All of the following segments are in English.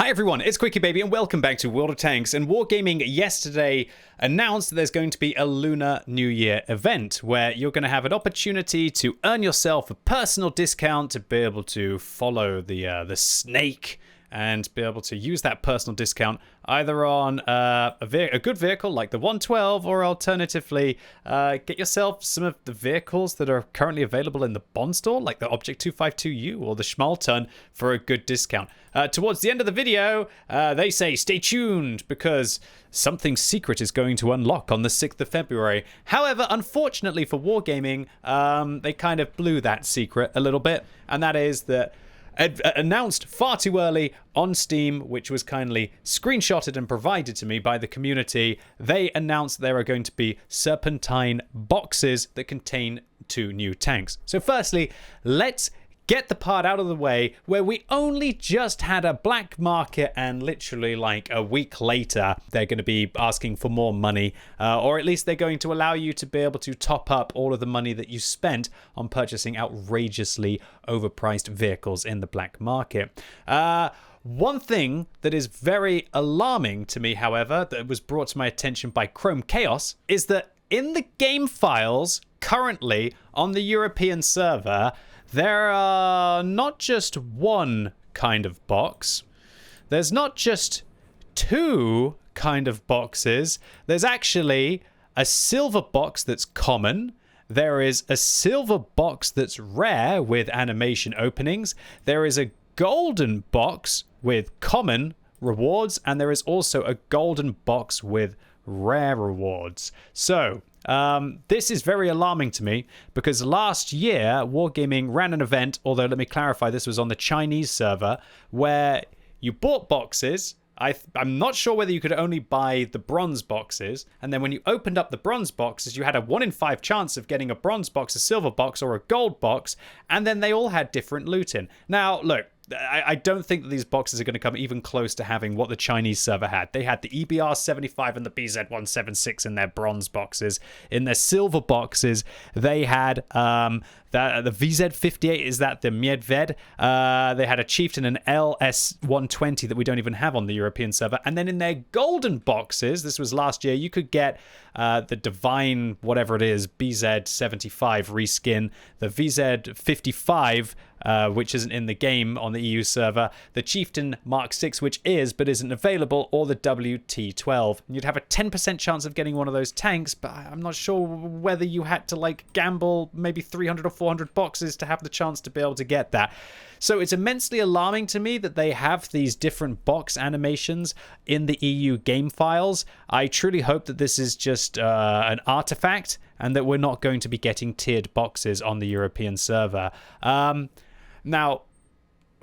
Hi everyone, it's QuickyBaby and welcome back to World of Tanks. And Wargaming yesterday announced that there's going to be a Lunar New Year event where you're going to have an opportunity to earn yourself a personal discount to be able to follow the snake and be able to use that personal discount either on a good vehicle like the 112 or alternatively get yourself some of the vehicles that are currently available in the bond store like the Object 252U or the Schmalton for a good discount. Towards the end of the video, they say stay tuned because something secret is going to unlock on the 6th of February. However, unfortunately for Wargaming, they kind of blew that secret a little bit, and that is that announced far too early on Steam, which was kindly screenshotted and provided to me by the community. They announced there are going to be serpentine boxes that contain 2 new tanks. So firstly, let's get the part out of the way where we only just had a black market and literally like a week later they're going to be asking for more money, or at least they're going to allow you to be able to top up all of the money that you spent on purchasing outrageously overpriced vehicles in the black market. One thing that is very alarming to me, however, that was brought to my attention by Chrome Chaos is that in the game files currently on the European server, there are not just one kind of box. There's not just 2 kind of boxes. There's actually a silver box that's common. There is a silver box that's rare with animation openings. There is a golden box with common rewards. And there is also a golden box with rare rewards. So this is very alarming to me because last year Wargaming ran an event, although let me clarify, this was on the Chinese server, where you bought boxes. I'm not sure whether you could only buy the bronze boxes, and then when you opened up the bronze boxes, you had a 1 in 5 chance of getting a bronze box, a silver box, or a gold box, and then they all had different loot in. Now, look, I don't think that these boxes are going to come even close to having what the Chinese server had. They had the EBR-75 and the BZ-176 in their bronze boxes. In their silver boxes, they had the VZ-58, is that the Medved? They had a Chieftain and LS-120 that we don't even have on the European server. And then in their golden boxes, this was last year, you could get the Divine, whatever it is, BZ-75 reskin, the VZ-55, which isn't in the game on the EU server, the Chieftain Mark 6, which is but isn't available, or the WT12. And you'd have a 10% chance of getting one of those tanks, but I'm not sure whether you had to like gamble maybe 300 or 400 boxes to have the chance to be able to get that. So it's immensely alarming to me that they have these different box animations in the EU game files. I truly hope that this is just an artifact and that we're not going to be getting tiered boxes on the European server. Now,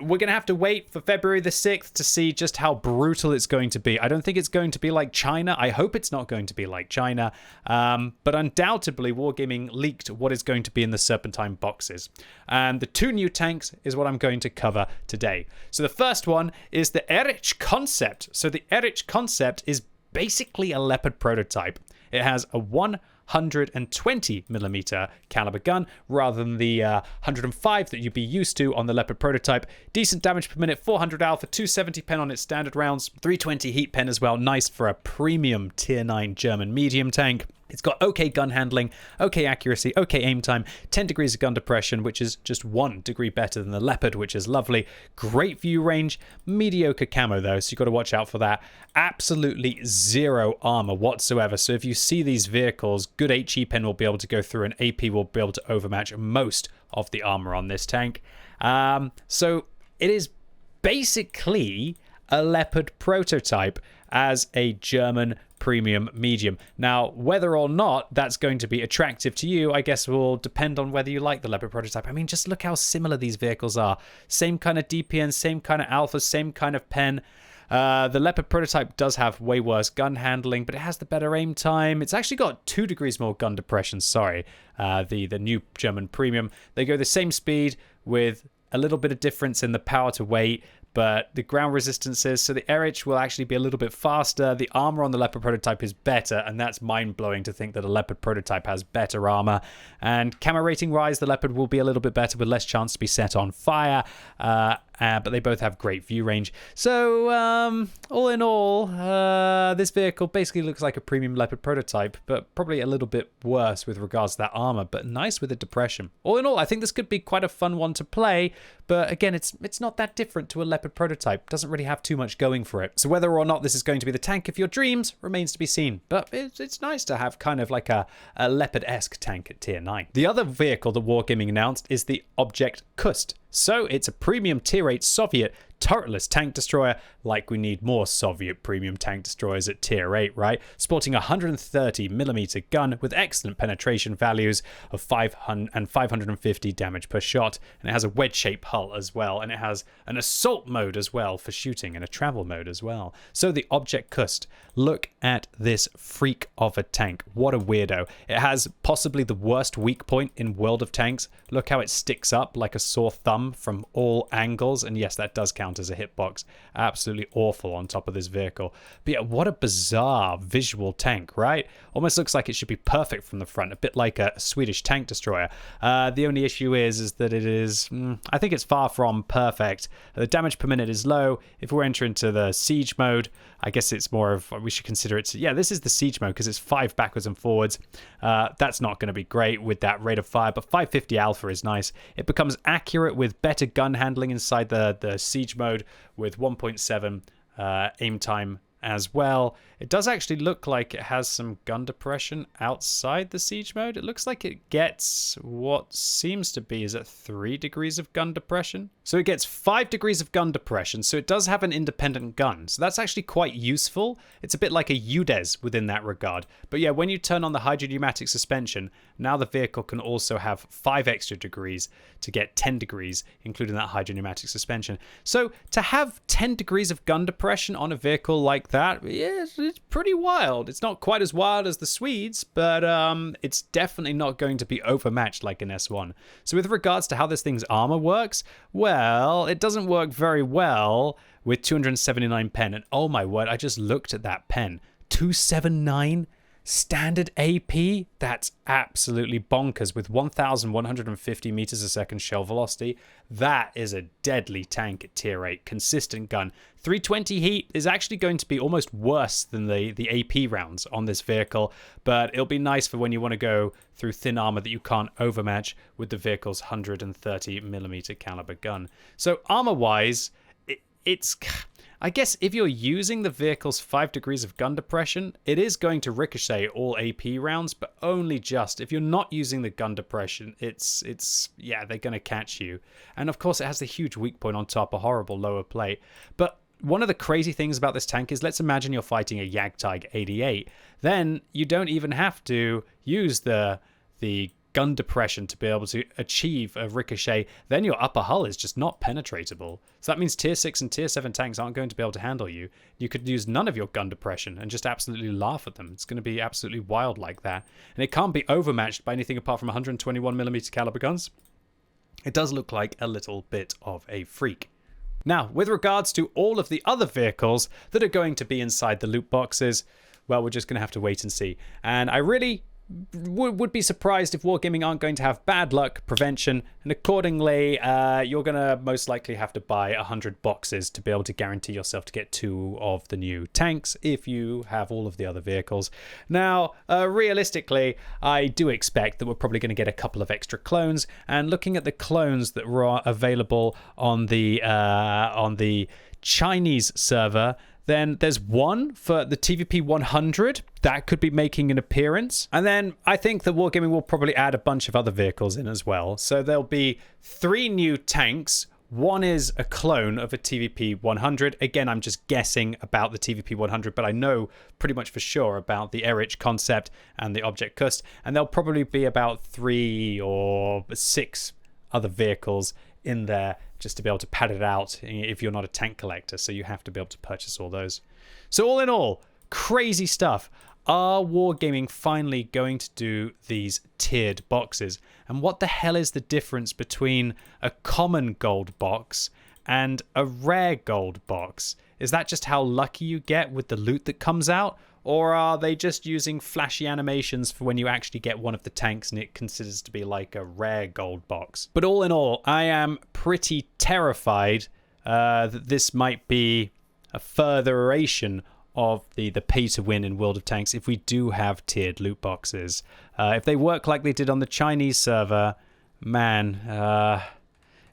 we're going to have to wait for February the 6th to see just how brutal it's going to be. I don't think it's going to be like China. I hope it's not going to be like China. But undoubtedly, Wargaming leaked what is going to be in the Serpentine boxes. And the 2 new tanks is what I'm going to cover today. So the first one is the Erich Concept. So the Erich Concept is basically a Leopard prototype. It has a 120mm caliber gun rather than the 105 that you'd be used to on the Leopard prototype. Decent damage per minute, 400 alpha, 270 pen on its standard rounds, 320 heat pen as well. Nice for a premium tier 9 German medium tank. It's got okay gun handling, okay accuracy, okay aim time, 10 degrees of gun depression, which is just 1 degree better than the Leopard, which is lovely. Great view range, mediocre camo though, so you've got to watch out for that. Absolutely 0 armor whatsoever. So if you see these vehicles, good HE pen will be able to go through and AP will be able to overmatch most of the armor on this tank. So it is basically a Leopard prototype as a German premium medium. Now, whether or not that's going to be attractive to you, I guess will depend on whether you like the Leopard prototype. I mean, just look how similar these vehicles are. Same kind of DPN, same kind of alpha, same kind of pen. The Leopard prototype does have way worse gun handling, but it has the better aim time. It's actually got 2 degrees more gun depression, sorry. The new German premium. They go the same speed with a little bit of difference in the power to weight, but the ground resistances, so the Erich will actually be a little bit faster. The armor on the Leopard prototype is better, and that's mind-blowing to think that a Leopard prototype has better armor. And camo rating wise, the Leopard will be a little bit better with less chance to be set on fire, but they both have great view range. So all in all, this vehicle basically looks like a premium Leopard prototype, but probably a little bit worse with regards to that armor, but nice with the depression. All in all, I think this could be quite a fun one to play, but again, it's not that different to a Leopard prototype. Doesn't really have too much going for it. So whether or not this is going to be the tank of your dreams remains to be seen, but it's nice to have kind of like a Leopard-esque tank at tier 9. The other vehicle that Wargaming announced is the Object Kust. So it's a premium tier 8 Soviet turretless tank destroyer, like we need more Soviet premium tank destroyers at tier 8, right? Sporting a 130mm gun with excellent penetration values of 550 damage per shot, and it has a wedge-shaped hull as well, and it has an assault mode as well for shooting and a travel mode as well. So the Object Kust, look at this freak of a tank. What a weirdo. It has possibly the worst weak point in World of Tanks. Look how it sticks up like a sore thumb from all angles, and yes, that does count as a hitbox. Absolutely awful on top of this vehicle. But yeah, what a bizarre visual tank, right? Almost looks like it should be perfect from the front, a bit like a Swedish tank destroyer. The only issue is that it is, I think it's far from perfect. The damage per minute is low. If we enter into the siege mode, I guess it's more of, we should consider it, yeah, this is the siege mode because it's 5 backwards and forwards. That's not going to be great with that rate of fire, but 550 alpha is nice. It becomes accurate with better gun handling inside the siege mode with 1.7 aim time as well. It does actually look like it has some gun depression outside the siege mode. It looks like it gets what seems to be, is it 3 degrees of gun depression? So it gets 5 degrees of gun depression, so it does have an independent gun. So that's actually quite useful. It's a bit like a UDES within that regard. But yeah, when you turn on the hydropneumatic suspension, now the vehicle can also have 5 extra degrees to get 10 degrees, including that hydropneumatic suspension. So to have 10 degrees of gun depression on a vehicle like that, yeah, it's pretty wild. It's not quite as wild as the Swedes, but it's definitely not going to be overmatched like an S1. So with regards to how this thing's armor works, well, it doesn't work very well with 279 pen. And oh my word, I just looked at that pen. 279 standard AP? That's absolutely bonkers with 1,150 meters a second shell velocity. That is a deadly tank at tier 8. Consistent gun. 320 heat is actually going to be almost worse than the AP rounds on this vehicle, but it'll be nice for when you want to go through thin armor that you can't overmatch with the vehicle's 130mm caliber gun. So armor-wise, it's... I guess if you're using the vehicle's 5 degrees of gun depression, it is going to ricochet all AP rounds, but only just. If you're not using the gun depression, yeah, they're going to catch you. And of course, it has the huge weak point on top, a horrible lower plate. But one of the crazy things about this tank is, let's imagine you're fighting a Jagdtiger 88. Then you don't even have to use the gun depression to be able to achieve a ricochet. Then your upper hull is just not penetratable. So that means tier 6 and tier 7 tanks aren't going to be able to handle you. You could use none of your gun depression and just absolutely laugh at them. It's going to be absolutely wild like that. And it can't be overmatched by anything apart from 121mm caliber guns. It does look like a little bit of a freak. Now, with regards to all of the other vehicles that are going to be inside the loot boxes, well, we're just going to have to wait and see. And I really would be surprised if Wargaming aren't going to have bad luck prevention, and accordingly you're going to most likely have to buy 100 boxes to be able to guarantee yourself to get 2 of the new tanks if you have all of the other vehicles. Now realistically, I do expect that we're probably going to get a couple of extra clones, and looking at the clones that were available on the Chinese server, then there's one for the TVP 100 that could be making an appearance. And then I think that Wargaming will probably add a bunch of other vehicles in as well. So there'll be 3 new tanks. One is a clone of a TVP 100. Again, I'm just guessing about the TVP 100, but I know pretty much for sure about the Erich Concept and the Object Kust. And there'll probably be about 3 or 6 other vehicles in there just to be able to pad it out if you're not a tank collector, so you have to be able to purchase all those. So all in all, crazy stuff. Are Wargaming finally going to do these tiered boxes? And what the hell is the difference between a common gold box and a rare gold box. Is that just how lucky you get with the loot that comes out? Or are they just using flashy animations for when you actually get one of the tanks and it considers to be like a rare gold box? But all in all, I am pretty terrified that this might be a furtheration of the pay to win in World of Tanks if we do have tiered loot boxes. If they work like they did on the Chinese server, man,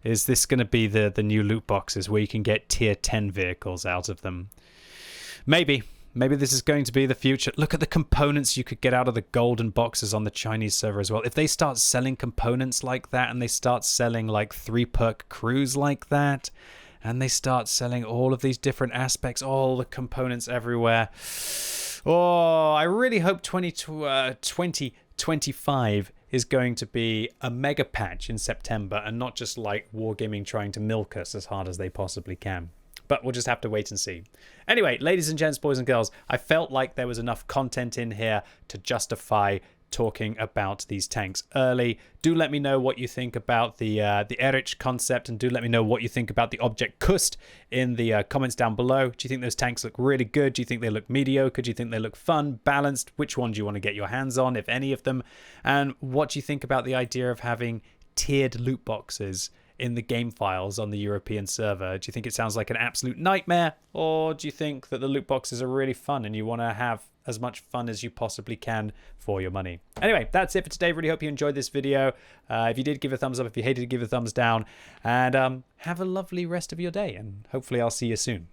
is this going to be the new loot boxes where you can get tier 10 vehicles out of them? Maybe this is going to be the future. Look at the components you could get out of the golden boxes on the Chinese server as well. If they start selling components like that, and they start selling like 3-perk crews like that, and they start selling all of these different aspects, all the components everywhere. Oh, I really hope 2025 is going to be a mega patch in September and not just like Wargaming trying to milk us as hard as they possibly can. But we'll just have to wait and see. Anyway, ladies and gents, boys and girls, I felt like there was enough content in here to justify talking about these tanks early. Do let me know what you think about the Erich Concept, and do let me know what you think about the object Kust in the comments down below. Do you think those tanks look really good? Do you think they look mediocre? Do you think they look fun, balanced? Which one do you want to get your hands on, if any of them? And what do you think about the idea of having tiered loot boxes in the game files on the European server? Do you think it sounds like an absolute nightmare, or do you think that the loot boxes are really fun and you want to have as much fun as you possibly can for your money? Anyway, that's it for today. Really hope you enjoyed this video. If you did, give a thumbs up. If you hated it, give a thumbs down. And have a lovely rest of your day, and hopefully I'll see you soon.